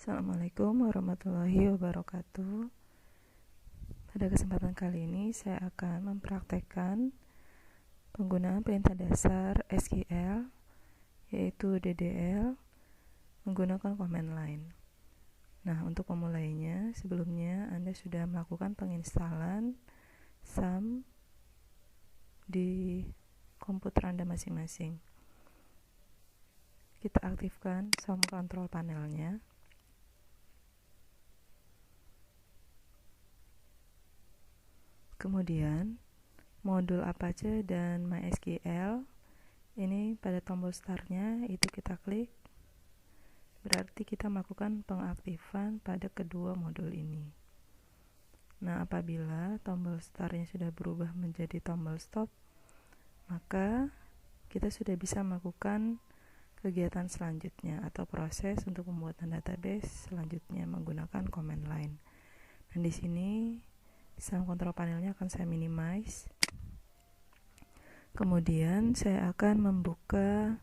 Assalamualaikum warahmatullahi wabarakatuh. Pada kesempatan kali ini saya akan mempraktekkan penggunaan perintah dasar SQL yaitu DDL menggunakan command line. Nah, untuk memulainya, sebelumnya Anda sudah melakukan penginstalan SAM di komputer Anda masing-masing. Kita aktifkan SAM control panelnya. Kemudian modul Apache dan MySQL ini pada tombol startnya itu kita klik, berarti kita melakukan pengaktifan pada kedua modul ini. Nah, apabila tombol startnya sudah berubah menjadi tombol stop, maka kita sudah bisa melakukan kegiatan selanjutnya atau proses untuk pembuatan database selanjutnya menggunakan command line. Dan di sini SAM control panelnya akan saya minimize. Kemudian saya akan membuka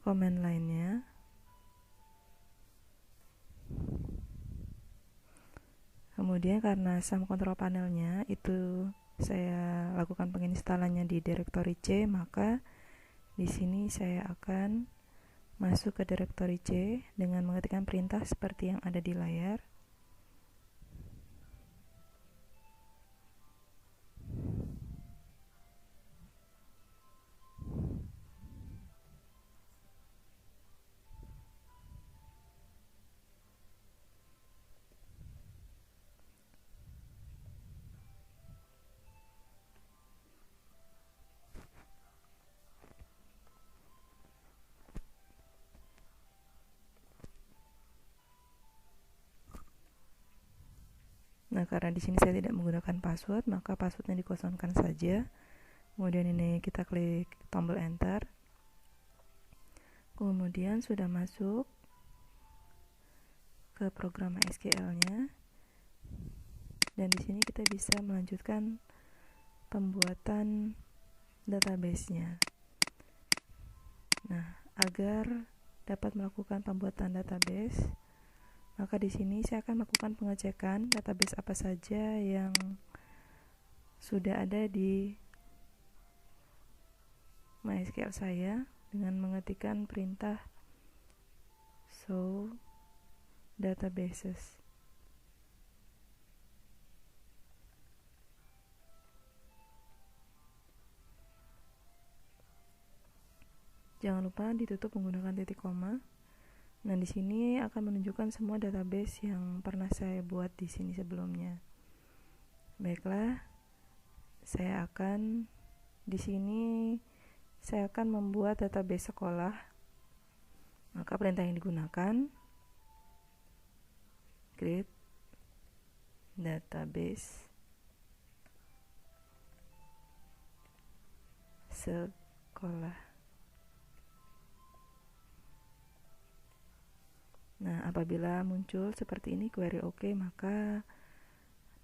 command line-nya. Kemudian karena SAM control panelnya itu saya lakukan penginstalannya di directory C, maka di sini saya akan masuk ke directory C dengan mengetikkan perintah seperti yang ada di layar. Nah, karena di sini saya tidak menggunakan password, maka passwordnya dikosongkan saja. Kemudian ini kita klik tombol enter. Kemudian sudah masuk ke program SQL-nya. Dan di sini kita bisa melanjutkan pembuatan database-nya. Nah, agar dapat melakukan pembuatan database, maka di sini saya akan melakukan pengecekan database apa saja yang sudah ada di MySQL saya dengan mengetikkan perintah show databases. Jangan lupa ditutup menggunakan titik koma. Nah, di sini akan menunjukkan semua database yang pernah saya buat di sini sebelumnya. Baiklah, di sini saya akan membuat database sekolah. Maka perintah yang digunakan create database sekolah. Nah, apabila muncul seperti ini query OK, maka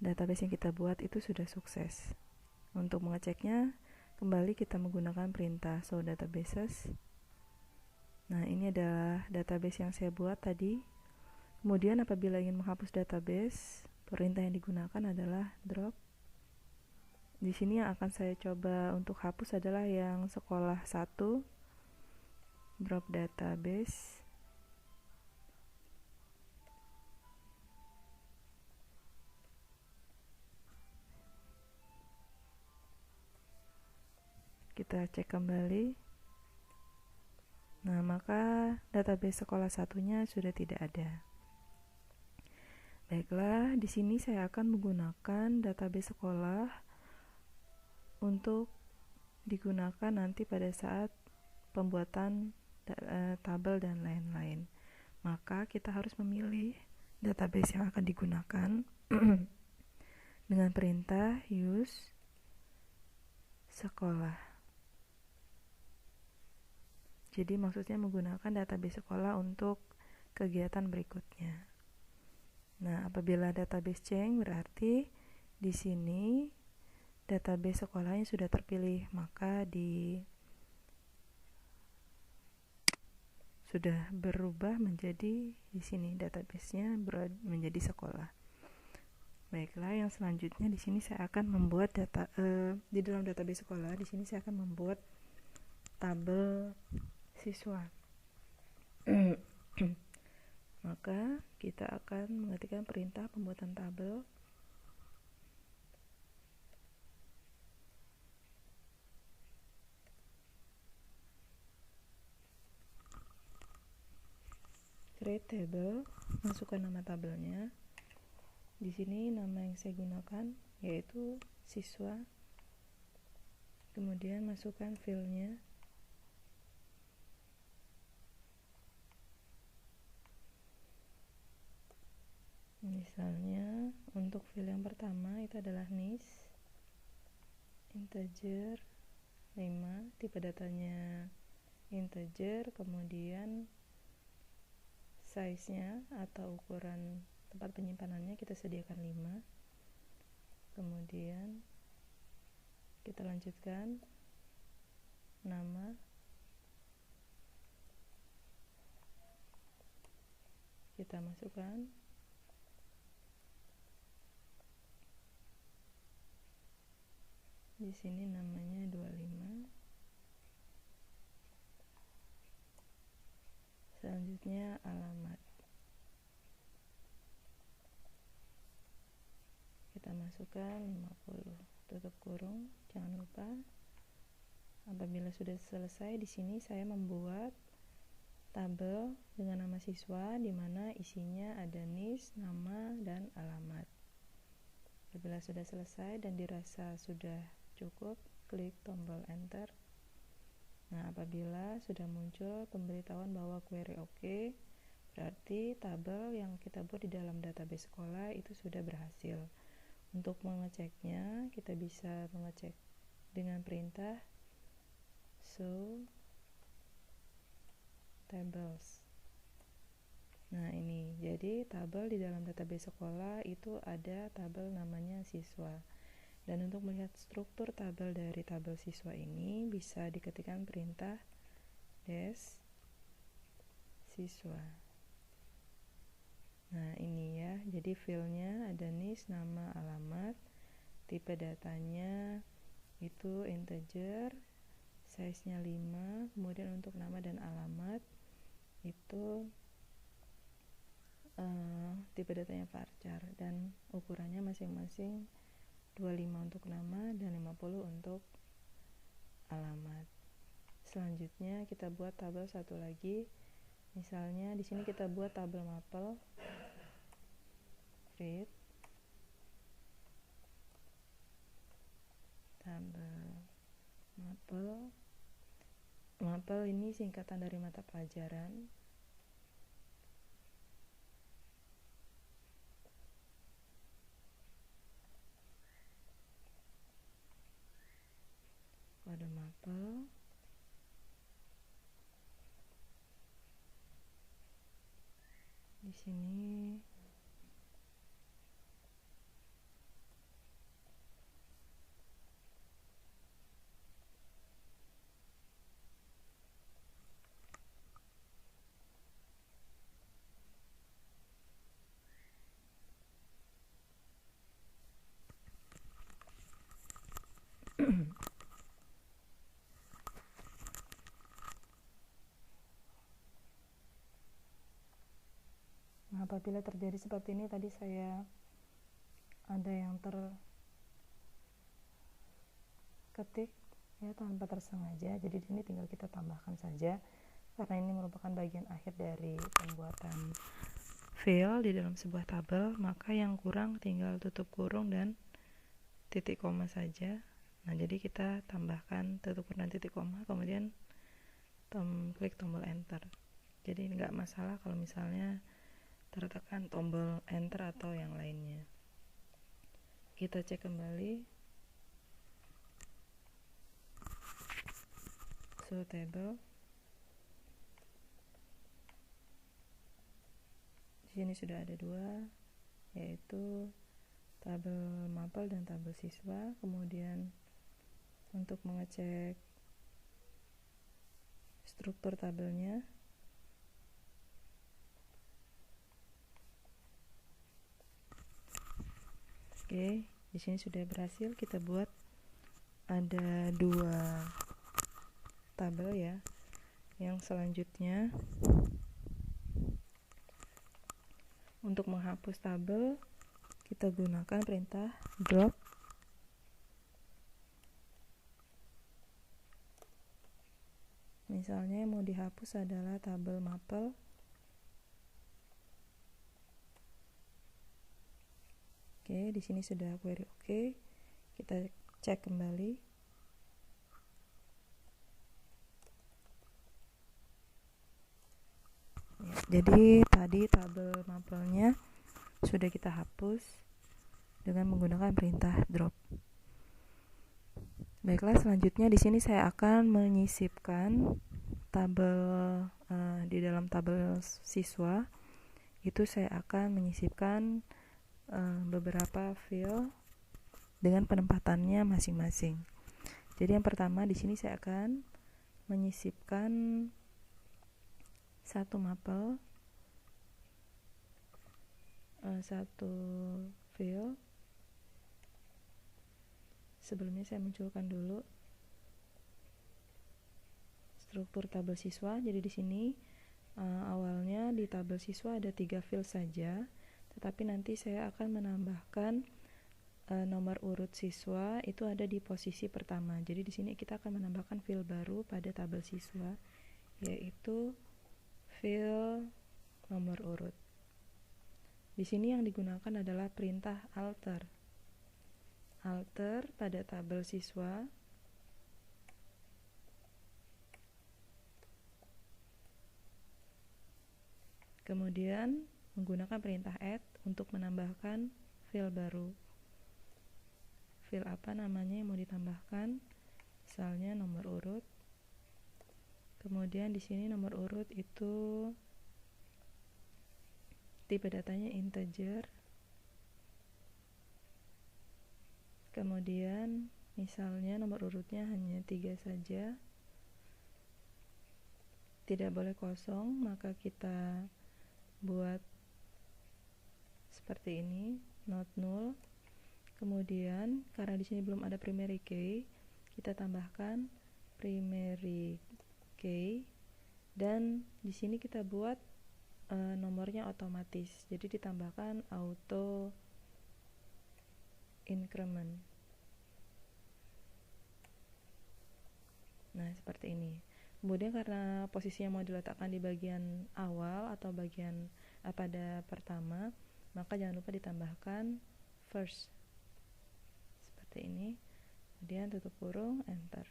database yang kita buat itu sudah sukses. Untuk mengeceknya, kembali kita menggunakan perintah show databases. Nah, ini adalah database yang saya buat tadi. Kemudian apabila ingin menghapus database, perintah yang digunakan adalah drop. Di sini yang akan saya coba untuk hapus adalah yang sekolah 1, drop database. Kita cek kembali. Nah, maka database sekolah satunya sudah tidak ada. Baiklah, di sini saya akan menggunakan database sekolah untuk digunakan nanti pada saat pembuatan tabel dan lain-lain. Maka kita harus memilih database yang akan digunakan dengan perintah use sekolah. Jadi maksudnya menggunakan database sekolah untuk kegiatan berikutnya. Nah, apabila database change berarti di sini database sekolahnya sudah terpilih, maka sudah berubah menjadi di sini database-nya menjadi sekolah. Baiklah, yang selanjutnya di sini saya akan membuat di dalam database sekolah. Di sini saya akan membuat tabel siswa. Maka kita akan mengetikkan perintah pembuatan tabel. Create table, masukkan nama tabelnya. Di sini nama yang saya gunakan yaitu siswa. Kemudian masukkan filenya. Misalnya untuk fil yang pertama itu adalah NIS integer 5, tipe datanya integer, kemudian size-nya atau ukuran tempat penyimpanannya kita sediakan 5. Kemudian kita lanjutkan nama, kita masukkan di sini namanya 25. Selanjutnya alamat, kita masukkan 50, tutup kurung. Jangan lupa apabila sudah selesai, di sini saya membuat tabel dengan nama siswa di mana isinya ada NIS, nama, dan alamat. Apabila sudah selesai dan dirasa sudah cukup, klik tombol enter. Nah, apabila sudah muncul pemberitahuan bahwa query oke, berarti tabel yang kita buat di dalam database sekolah itu sudah berhasil. Untuk mengeceknya, kita bisa mengecek dengan perintah show tables. Nah, ini jadi tabel di dalam database sekolah itu ada tabel namanya siswa. Dan untuk melihat struktur tabel dari tabel siswa ini bisa diketikkan perintah des siswa. Nah, ini ya, jadi filenya ada NIS, nama, alamat, tipe datanya itu integer, size-nya 5, kemudian untuk nama dan alamat itu tipe datanya varchar, dan ukurannya masing-masing 25 untuk nama dan 50 untuk alamat. Selanjutnya kita buat tabel satu lagi. Misalnya di sini kita buat tabel mapel. Create tabel mapel. Mapel ini singkatan dari mata pelajaran. Kode mapel. Di sini nah, apabila terjadi seperti ini, tadi saya ada yang terketik ya tanpa tersengaja, jadi ini tinggal kita tambahkan saja karena ini merupakan bagian akhir dari pembuatan file di dalam sebuah tabel. Maka yang kurang tinggal tutup kurung dan titik koma saja. Nah, jadi kita tambahkan tutup kurung dan titik koma, kemudian klik tombol enter. Jadi nggak masalah kalau misalnya tertekan tombol enter atau yang lainnya. Kita cek kembali show table. Di sini sudah ada dua, yaitu tabel mapel dan tabel siswa. Kemudian untuk mengecek struktur tabelnya, Oke, di sini sudah berhasil kita buat ada 2 tabel ya. Yang selanjutnya, untuk menghapus tabel kita gunakan perintah drop. Misalnya yang mau dihapus adalah tabel mapel. Oke, di sini sudah query oke. Kita cek kembali. Ya, jadi tadi tabel mapelnya sudah kita hapus dengan menggunakan perintah drop. Baiklah, selanjutnya di sini saya akan menyisipkan tabel di dalam tabel siswa. Itu saya akan menyisipkan beberapa field dengan penempatannya masing-masing. Jadi yang pertama di sini saya akan menyisipkan satu mapel, satu field. Sebelumnya saya munculkan dulu struktur tabel siswa. Jadi di sini awalnya di tabel siswa ada 3 field saja, tetapi nanti saya akan menambahkan nomor urut siswa itu ada di posisi pertama. Jadi di sini kita akan menambahkan field baru pada tabel siswa, yaitu field nomor urut. Di sini yang digunakan adalah perintah alter. Alter pada tabel siswa. Kemudian menggunakan perintah add untuk menambahkan field baru. Field apa namanya yang mau ditambahkan? Misalnya nomor urut. Kemudian di sini nomor urut itu tipe datanya integer. Kemudian misalnya nomor urutnya hanya 3 saja, tidak boleh kosong, maka kita buat seperti ini, not null. Kemudian karena di sini belum ada primary key, kita tambahkan primary key, dan di sini kita buat nomornya otomatis, jadi ditambahkan auto increment. Nah, seperti ini. Kemudian karena posisinya mau diletakkan di bagian awal atau bagian pada pertama, maka jangan lupa ditambahkan first. Seperti ini. Kemudian tutup kurung, enter.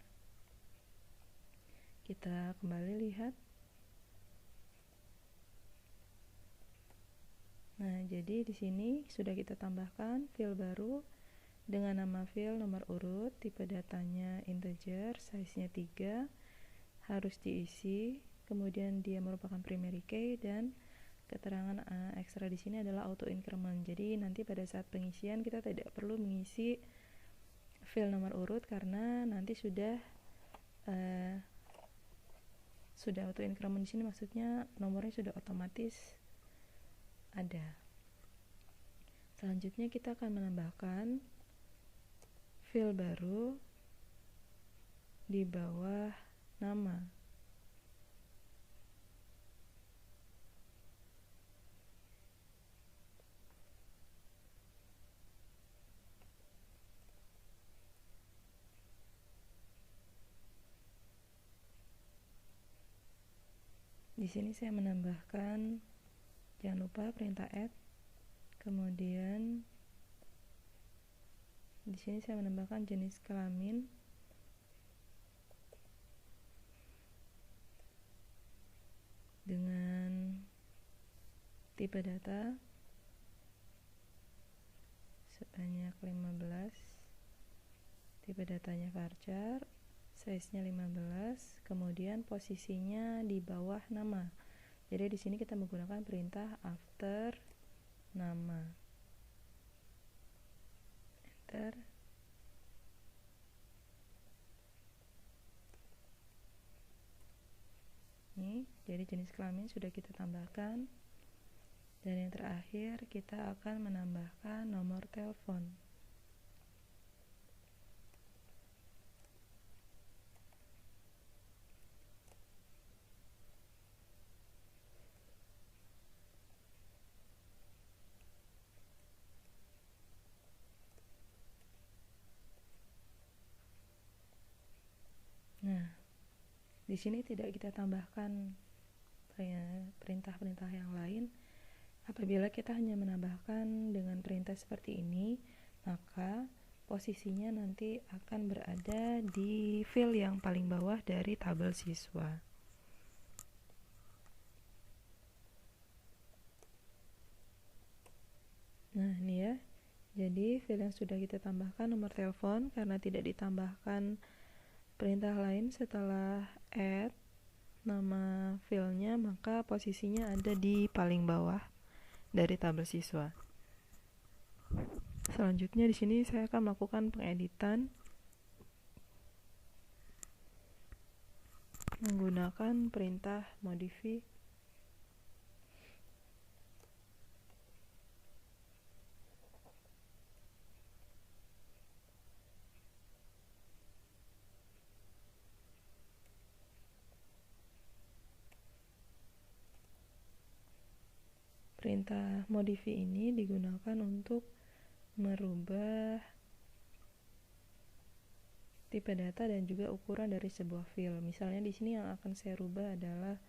Kita kembali lihat. Nah, jadi di sini sudah kita tambahkan field baru dengan nama field nomor urut, tipe datanya integer, size-nya 3, harus diisi, kemudian dia merupakan primary key, dan keterangan ekstra di sini adalah auto increment. Jadi nanti pada saat pengisian kita tidak perlu mengisi field nomor urut karena nanti sudah auto increment. Di sini maksudnya nomornya sudah otomatis ada. Selanjutnya kita akan menambahkan field baru di bawah nama. Di sini saya menambahkan, jangan lupa perintah add. Kemudian di sini saya menambahkan jenis kelamin. Dengan tipe data sebanyak 15, tipe datanya varchar, size-nya 15, kemudian posisinya di bawah nama. Jadi di sini kita menggunakan perintah after nama. Enter. Ini, jadi jenis kelamin sudah kita tambahkan. Dan yang terakhir kita akan menambahkan nomor telepon. Di sini tidak kita tambahkan perintah-perintah yang lain. Apabila kita hanya menambahkan dengan perintah seperti ini, maka posisinya nanti akan berada di file yang paling bawah dari tabel siswa. Nah, ini ya. Jadi file yang sudah kita tambahkan nomor telepon, karena tidak ditambahkan perintah lain setelah add nama filenya, maka posisinya ada di paling bawah dari tabel siswa. Selanjutnya di sini saya akan melakukan pengeditan menggunakan perintah modify. Perintah modify ini digunakan untuk merubah tipe data dan juga ukuran dari sebuah file. Misalnya di sini yang akan saya rubah adalah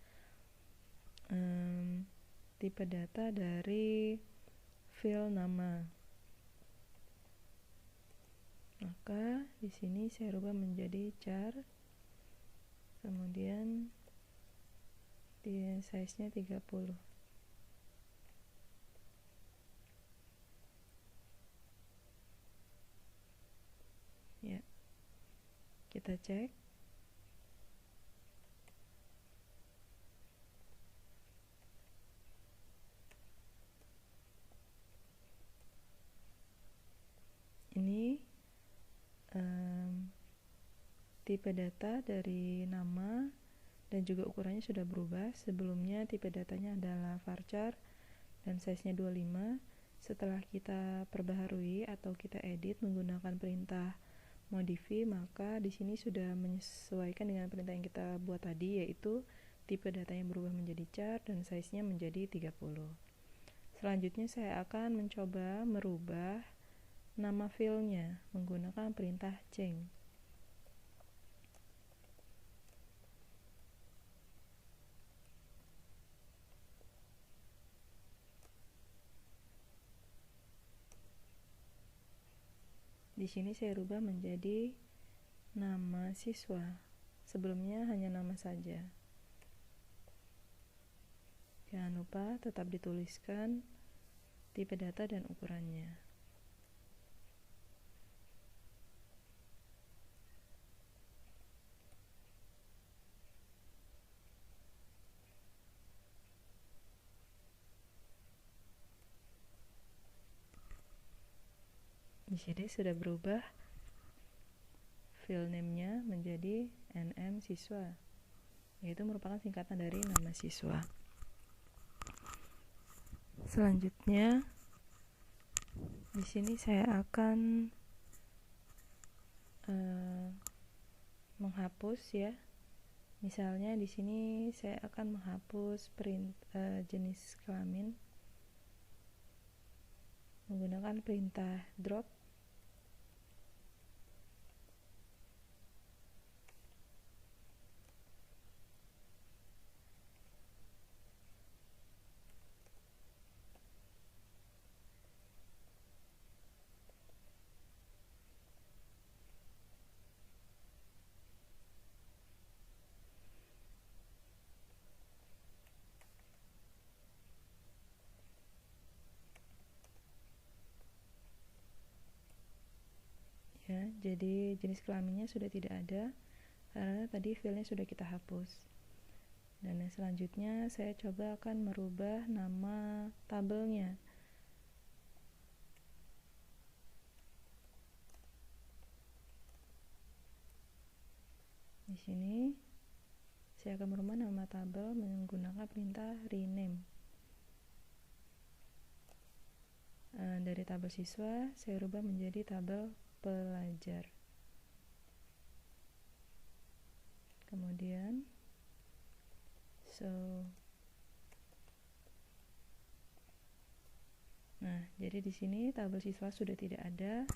tipe data dari file nama. Maka di sini saya rubah menjadi char. Kemudian size-nya 30. Ya. Kita cek. Ini tipe data dari nama dan juga ukurannya sudah berubah. Sebelumnya tipe datanya adalah varchar dan size-nya 25. Setelah kita perbaharui atau kita edit menggunakan perintah modify, maka di sini sudah menyesuaikan dengan perintah yang kita buat tadi, yaitu tipe datanya berubah menjadi char dan size-nya menjadi 30. Selanjutnya saya akan mencoba merubah nama filenya menggunakan perintah change. Di sini saya rubah menjadi nama siswa. Sebelumnya hanya nama saja. Jangan lupa tetap dituliskan tipe data dan ukurannya. Di sini sudah berubah file name-nya menjadi nm siswa, yaitu merupakan singkatan dari nama siswa. Selanjutnya di sini saya akan menghapus ya. Misalnya di sini saya akan menghapus jenis kelamin menggunakan perintah drop. Ya, jadi jenis kelaminnya sudah tidak ada karena tadi filenya sudah kita hapus. Dan yang selanjutnya saya coba akan merubah nama tabelnya. Di sini saya akan merubah nama tabel menggunakan perintah rename. Dari tabel siswa saya rubah menjadi tabel pelajar. Kemudian nah, jadi di sini tabel siswa sudah tidak ada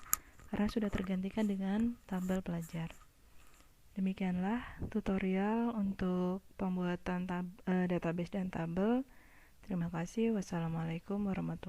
karena sudah tergantikan dengan tabel pelajar. Demikianlah tutorial untuk pembuatan database dan tabel. Terima kasih. Wassalamualaikum warahmatullahi wabarakatuh.